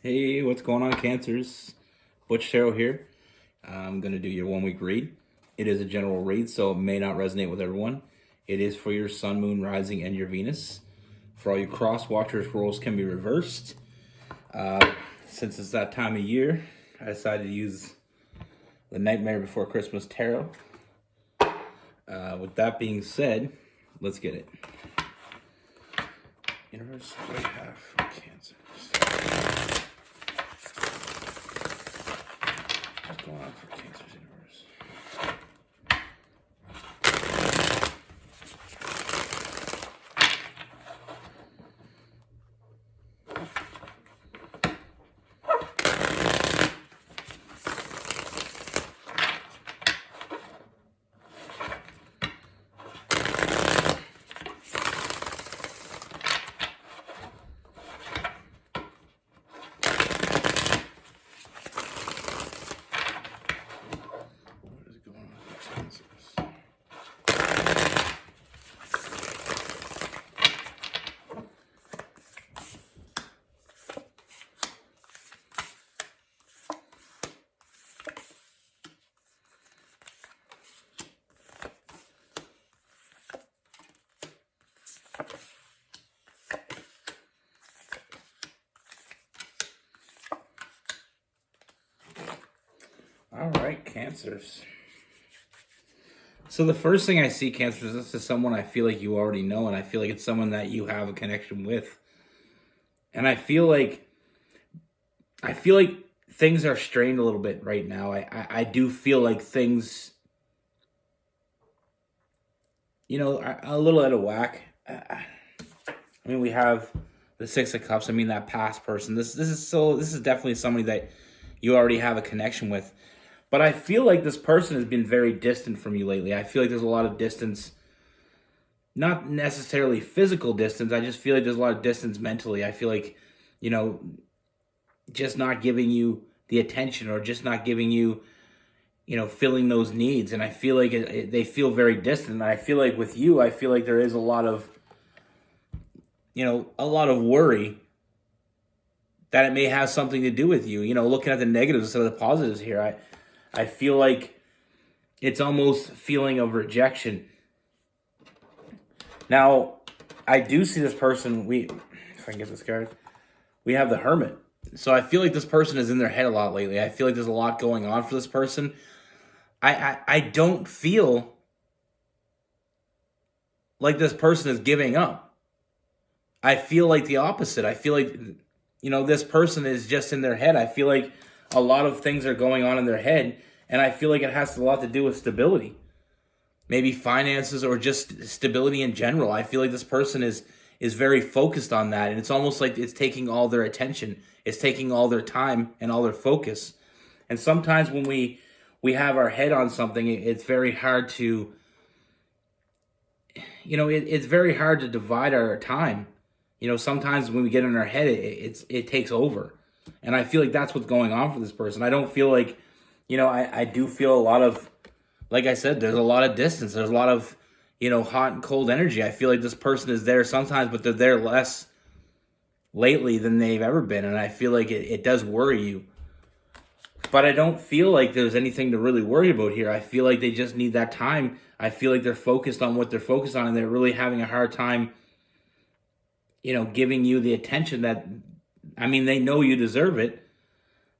Hey, what's going on, Cancers? Butch Tarot here. I'm going to do your 1 week read. It is a general read, so it may not resonate with everyone. It is for your Sun, Moon, Rising, and your Venus. For all you cross watchers, roles can be reversed. Since it's that time of year, I decided to use the Nightmare Before Christmas Tarot. With that being said, let's get it. Universe, what do I have for Cancers? What's going on for Cancer's universe? All right, Cancers. So the first thing I see, Cancers, this is someone I feel like you already know, and I feel like it's someone that you have a connection with. And I feel like things are strained a little bit right now. I do feel like things, are a little out of whack. I mean, we have the Six of Cups. I mean, that past person. This is definitely somebody that you already have a connection with. But I feel like this person has been very distant from you lately. I feel like there's a lot of distance, not necessarily physical distance. I just feel like there's a lot of distance mentally. I feel like, you know, just not giving you the attention or just not giving you, filling those needs. And I feel like they feel very distant. And I feel like with you, I feel like there is a lot of, a lot of worry that it may have something to do with you. Looking at the negatives instead of the positives here, I feel like it's almost feeling of rejection. Now, I do see this person. If I can get this card, we have the Hermit. So I feel like this person is in their head a lot lately. I feel like there's a lot going on for this person. I don't feel like this person is giving up. I feel like the opposite. I feel like, this person is just in their head. I feel like a lot of things are going on in their head, and I feel like it has a lot to do with stability. Maybe finances or just stability in general. I feel like this person is very focused on that, and it's almost like it's taking all their attention. It's taking all their time and all their focus. And sometimes when we have our head on something, it's very hard to, it's very hard to divide our time. Sometimes when we get in our head, it takes over. And I feel like that's what's going on for this person. I don't feel like, I do feel a lot of, like I said, there's a lot of distance. There's a lot of, hot and cold energy. I feel like this person is there sometimes, but they're there less lately than they've ever been. And I feel like it does worry you. But I don't feel like there's anything to really worry about here. I feel like they just need that time. I feel like they're focused on what they're focused on, and they're really having a hard time, giving you the attention that, I mean, they know you deserve it.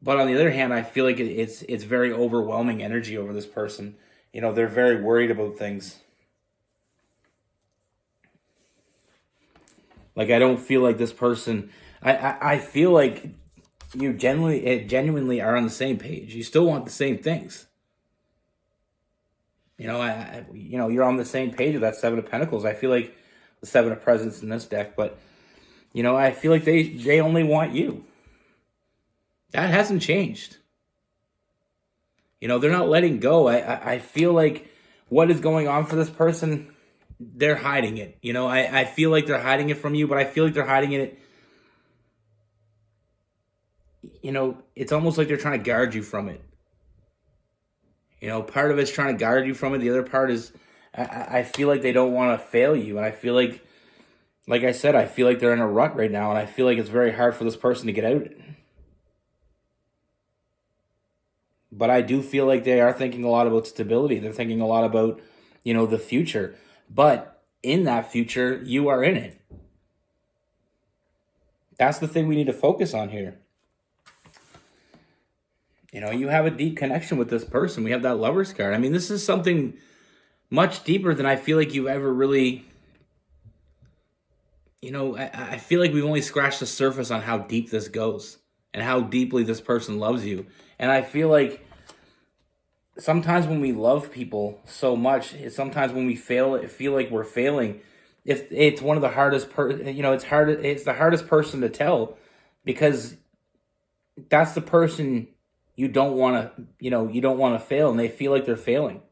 But on the other hand, I feel like it's very overwhelming energy over this person. They're very worried about things. Like, I don't feel like this person. I feel like you genuinely are on the same page. You still want the same things. You're on the same page with that Seven of Pentacles. I feel like the Seven of Presents in this deck, but I feel like they only want you. That hasn't changed. They're not letting go. I feel like what is going on for this person, they're hiding it. I feel like they're hiding it from you, but I feel like they're hiding it. It's almost like they're trying to guard you from it. Part of it's trying to guard you from it. The other part is I feel like they don't want to fail you. And I feel like I said, I feel like they're in a rut right now. And I feel like it's very hard for this person to get out. But I do feel like they are thinking a lot about stability. They're thinking a lot about, the future. But in that future, you are in it. That's the thing we need to focus on here. You have a deep connection with this person. We have that lover's card. I mean, this is something much deeper than I feel like you've ever really. I feel like we've only scratched the surface on how deep this goes and how deeply this person loves you. And I feel like sometimes when we love people so much, sometimes when we feel like we're failing. If it's one of the hardest, it's hard. It's the hardest person to tell, because that's the person you don't want to, you don't want to fail, and they feel like they're failing.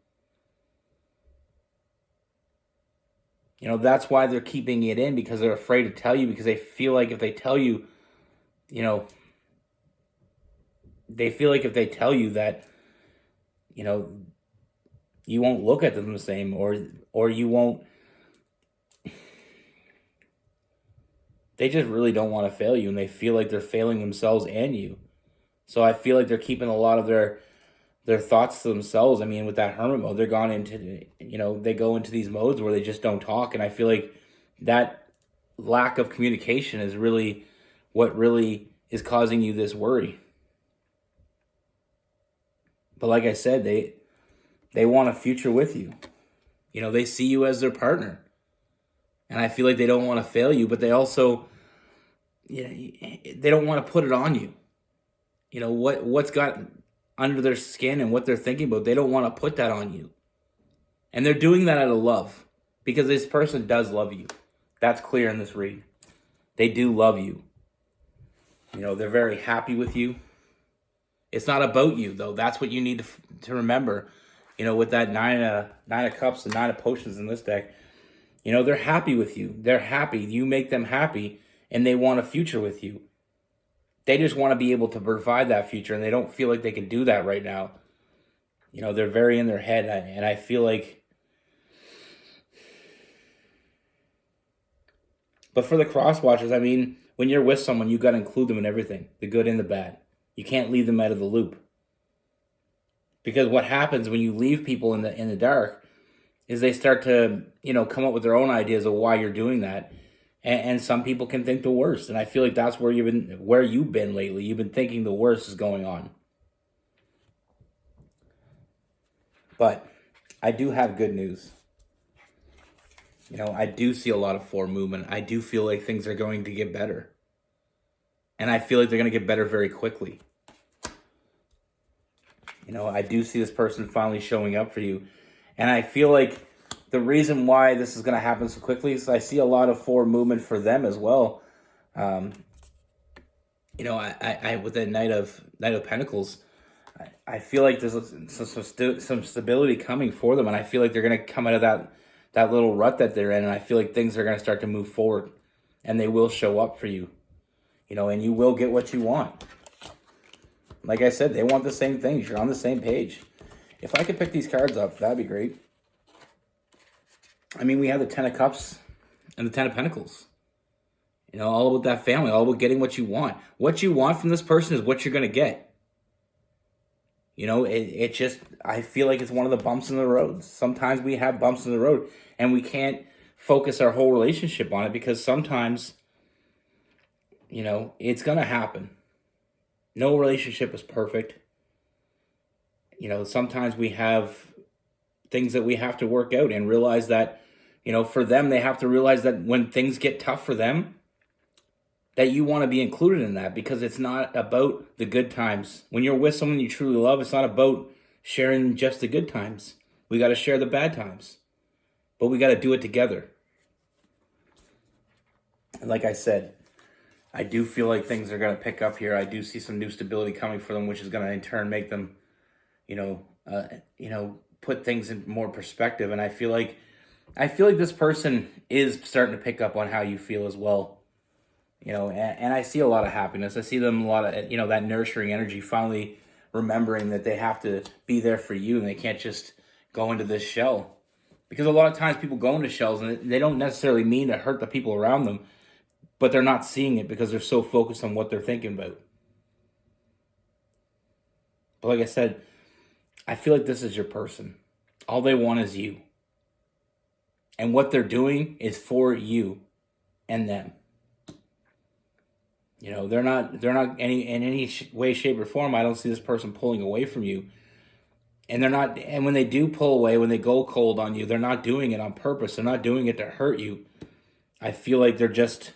That's why they're keeping it in, because they're afraid to tell you, because they feel like if they tell you, they feel like if they tell you that, you won't look at them the same, or you won't. They just really don't want to fail you, and they feel like they're failing themselves and you. So I feel like they're keeping a lot of their thoughts to themselves. I mean, with that hermit mode, they're gone into, they go into these modes where they just don't talk. And I feel like that lack of communication is really what really is causing you this worry. But like I said, they want a future with you. They see you as their partner. And I feel like they don't want to fail you, but they also, they don't want to put it on you. What's got under their skin and what they're thinking about, they don't want to put that on you. And they're doing that out of love, because this person does love you. That's clear in this read. They do love you. They're very happy with you. It's not about you, though. That's what you need to remember. With that nine of cups and 9 of potions in this deck, they're happy with you. They're happy. You make them happy, and they want a future with you. They just want to be able to provide that future, and they don't feel like they can do that right now. They're very in their head, and I feel like... But for the cross watchers, I mean, when you're with someone, you got to include them in everything, the good and the bad. You can't leave them out of the loop. Because what happens when you leave people in the dark is they start to, come up with their own ideas of why you're doing that. And some people can think the worst. And I feel like that's where you've been lately. You've been thinking the worst is going on. But I do have good news. I do see a lot of forward movement. I do feel like things are going to get better. And I feel like they're going to get better very quickly. I do see this person finally showing up for you. And I feel like the reason why this is going to happen so quickly is I see a lot of forward movement for them as well. I with the Knight of Pentacles, I feel like there's some stability coming for them, and I feel like they're going to come out of that little rut that they're in, and I feel like things are going to start to move forward, and they will show up for you, and you will get what you want. Like I said, they want the same things. You're on the same page. If I could pick these cards up, that'd be great. I mean, we have the 10 of Cups and the 10 of Pentacles. All about that family, all about getting what you want. What you want from this person is what you're going to get. It just, I feel like it's one of the bumps in the road. Sometimes we have bumps in the road, and we can't focus our whole relationship on it, because sometimes, it's going to happen. No relationship is perfect. Sometimes we have things that we have to work out, and realize that, for them, they have to realize that when things get tough for them, that you want to be included in that, because it's not about the good times. When you're with someone you truly love, it's not about sharing just the good times. We got to share the bad times, but we got to do it together. And like I said, I do feel like things are going to pick up here. I do see some new stability coming for them, which is going to in turn make them, put things in more perspective. And I feel like this person is starting to pick up on how you feel as well. And I see a lot of happiness. I see them a lot of, that nurturing energy, finally remembering that they have to be there for you, and they can't just go into this shell. Because a lot of times people go into shells, and they don't necessarily mean to hurt the people around them, but they're not seeing it because they're so focused on what they're thinking about. But like I said, I feel like this is your person. All they want is you. And what they're doing is for you and them. You know, they're not in any way, shape, or form. I don't see this person pulling away from you. And they're not, and when they do pull away, when they go cold on you, they're not doing it on purpose. They're not doing it to hurt you. I feel like they're just,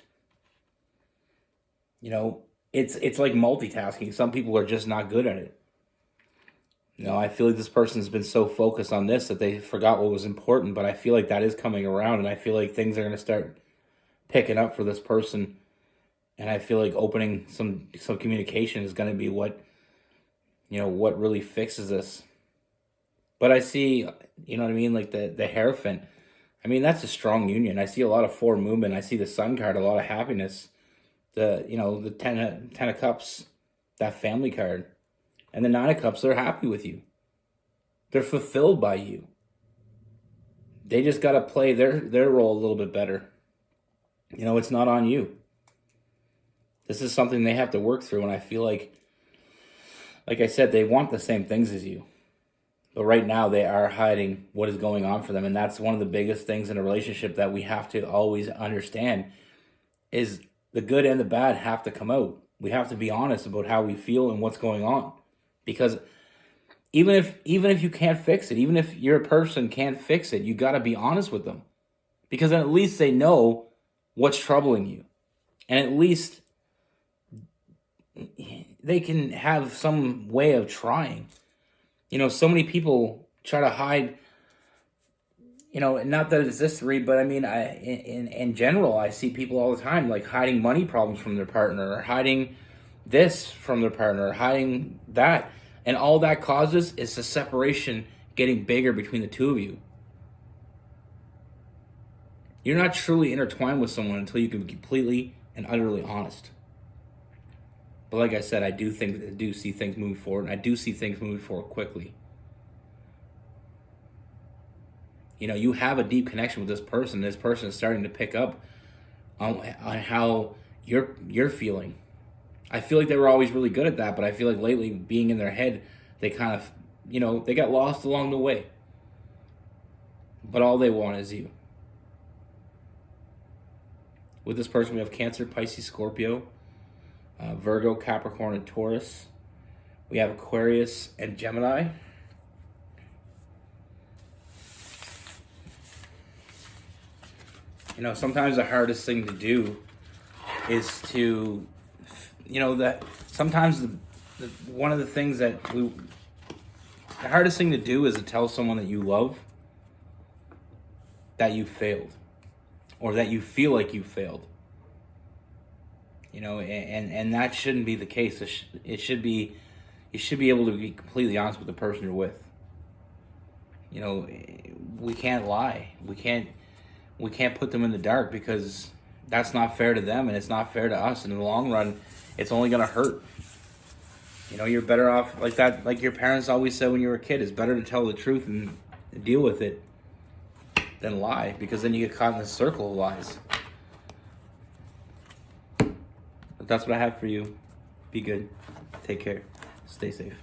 you know, it's like multitasking. Some people are just not good at it. You know, I feel like this person's been so focused on this that they forgot what was important, but I feel like that is coming around, and I feel like things are going to start picking up for this person. And I feel like opening some communication is going to be what, you know, what really fixes this. But I see, you know what I mean, like the Hierophant. I mean, that's a strong union. I see a lot of forward movement. I see the Sun card, a lot of happiness. The ten of Cups, that family card. And the Nine of Cups, they're happy with you. They're fulfilled by you. They just got to play their role a little bit better. You know, it's not on you. This is something they have to work through, and I feel like I said, they want the same things as you. But right now, they are hiding what is going on for them, and that's one of the biggest things in a relationship that we have to always understand is the good and the bad have to come out. We have to be honest about how we feel and what's going on. Because even if you can't fix it, even if your person can't fix it, you got to be honest with them. Because then at least they know what's troubling you. And at least they can have some way of trying. You know, so many people try to hide, you know, not that it's this three, but I mean, in general, I see people all the time, like hiding money problems from their partner, or hiding this from their partner, or hiding that. And all that causes is the separation getting bigger between the two of you. You're not truly intertwined with someone until you can be completely and utterly honest. But like I said, I do see things moving forward, and I do see things moving forward quickly. You know, you have a deep connection with this person. This person is starting to pick up on how you're feeling. I feel like they were always really good at that, but I feel like lately, being in their head, they kind of, you know, they got lost along the way. But all they want is you. With this person, we have Cancer, Pisces, Scorpio, Virgo, Capricorn, and Taurus. We have Aquarius and Gemini. You know, sometimes the hardest thing to do is to, you know, that sometimes one of the things that the hardest thing to do is to tell someone that you love that you failed, or that you feel like you failed. You know, and that shouldn't be the case. It should be, you should be able to be completely honest with the person you're with. You know, we can't lie. We can't put them in the dark, because that's not fair to them, and it's not fair to us. And in the long run, it's only going to hurt. You know, you're better off like that. Like your parents always said when you were a kid, it's better to tell the truth and deal with it than lie, because then you get caught in this circle of lies. But that's what I have for you. Be good. Take care. Stay safe.